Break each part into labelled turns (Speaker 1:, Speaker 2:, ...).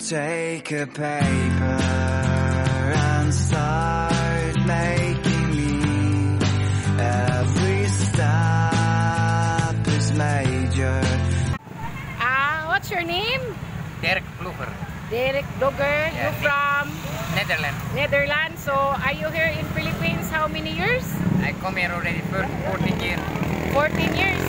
Speaker 1: take a paper and start making me. Every step is major.
Speaker 2: What's your name?
Speaker 3: Derek Blooper.
Speaker 2: Derek Blooper.
Speaker 3: Yeah,
Speaker 2: You're from
Speaker 3: Netherlands.
Speaker 2: Netherlands. So are you here in Philippines how many years?
Speaker 3: I come here already for 14 years.
Speaker 2: 14 years.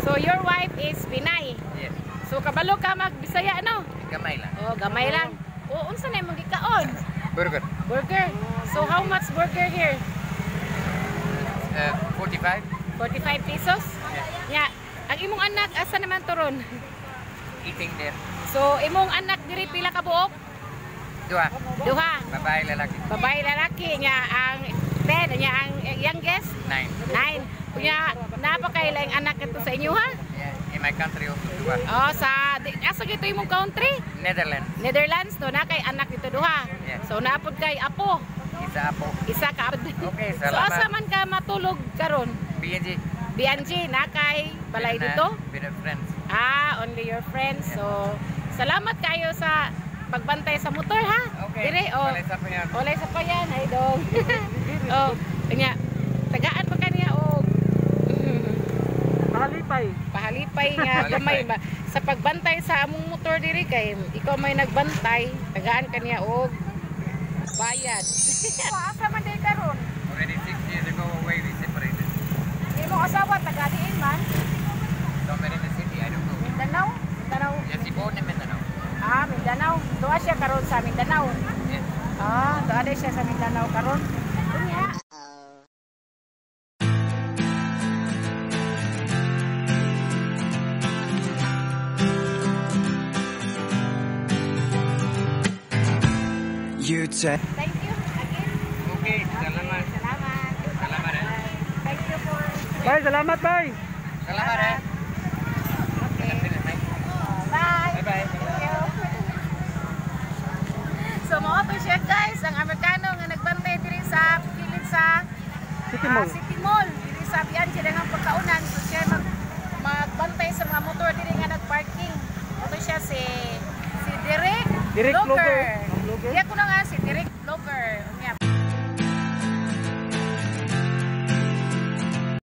Speaker 2: So your wife is Pinay.
Speaker 3: Yes.
Speaker 2: So kabalo ka mag-Bisaya ano?
Speaker 3: Gamay lang.
Speaker 2: Oh, gamay lang. Oh, unsa na imong gikaon?
Speaker 3: Burger.
Speaker 2: Burger. So how much burger here?
Speaker 3: 45.
Speaker 2: 45 pesos?
Speaker 3: Yeah.
Speaker 2: Yeah. Ang imong anak asa naman turon?
Speaker 3: Eating there.
Speaker 2: So imong anak diri pila ka buok?
Speaker 3: Dua.
Speaker 2: Duha.
Speaker 3: Babae lalaki.
Speaker 2: Babae lalaki nya ang 10 nya ang youngest
Speaker 3: 9.
Speaker 2: 9. Kunya napakaila ang anak ito sa inyo ha?
Speaker 3: Yeah. In my country also dua.
Speaker 2: Oh, asa gito imong country?
Speaker 3: Netherlands.
Speaker 2: Netherlands to na kay anak ito duha.
Speaker 3: Yeah.
Speaker 2: So napod kay apo.
Speaker 3: Isa po.
Speaker 2: Isa ka.
Speaker 3: Okay,
Speaker 2: So
Speaker 3: salamat.
Speaker 2: asa man ka matulog karon?
Speaker 3: BNG.
Speaker 2: BNG na kay balay dito?
Speaker 3: With friends.
Speaker 2: Only your friends. So salamat kayo sa pagbantay sa motor ha.
Speaker 3: Okay.
Speaker 2: Dire oh.
Speaker 3: Walay sa panyan.
Speaker 2: Olay sa payan ay dong. Oh, kanya tagaan pa kaniya og pahalipay nga gamay ba sa pagbantay sa among motor diri kay ikaw may nagbantay tagaan kaniya og bayad. Asa man day karon?
Speaker 3: Already 6 years ago away we separated.
Speaker 2: Imong asawa taga diin man?
Speaker 3: Somewhere in the city, I don't know.
Speaker 2: Mindanao? Mindanao.
Speaker 3: Yes, si Bon in Mindanao.
Speaker 2: Mindanao. Doa siya karon sa Mindanao.
Speaker 3: Yes.
Speaker 2: Doa siya sa Mindanao karon. Kunya.
Speaker 1: You take.
Speaker 2: Thank you again.
Speaker 3: Okay, salamat.
Speaker 2: Salamat.
Speaker 3: Salamat eh.
Speaker 2: Thank you for.
Speaker 4: Bye, salamat, bye.
Speaker 3: Salamat eh.
Speaker 2: Okay.
Speaker 3: Bye.
Speaker 2: Bye.
Speaker 3: Bye-bye.
Speaker 2: Thank you. So mga to siya guys, ang Amerikano nga nagbantay diri sa kilid sa
Speaker 4: City Mall.
Speaker 2: City Mall. Diri sa Bianchi nga pagkaunan. So siya magbantay sa mga motor diri nga nagparking. Ito siya si Derek
Speaker 4: Derek
Speaker 2: Blooper.
Speaker 4: Blooper.
Speaker 2: Diya ko na nga si Derek Blooper.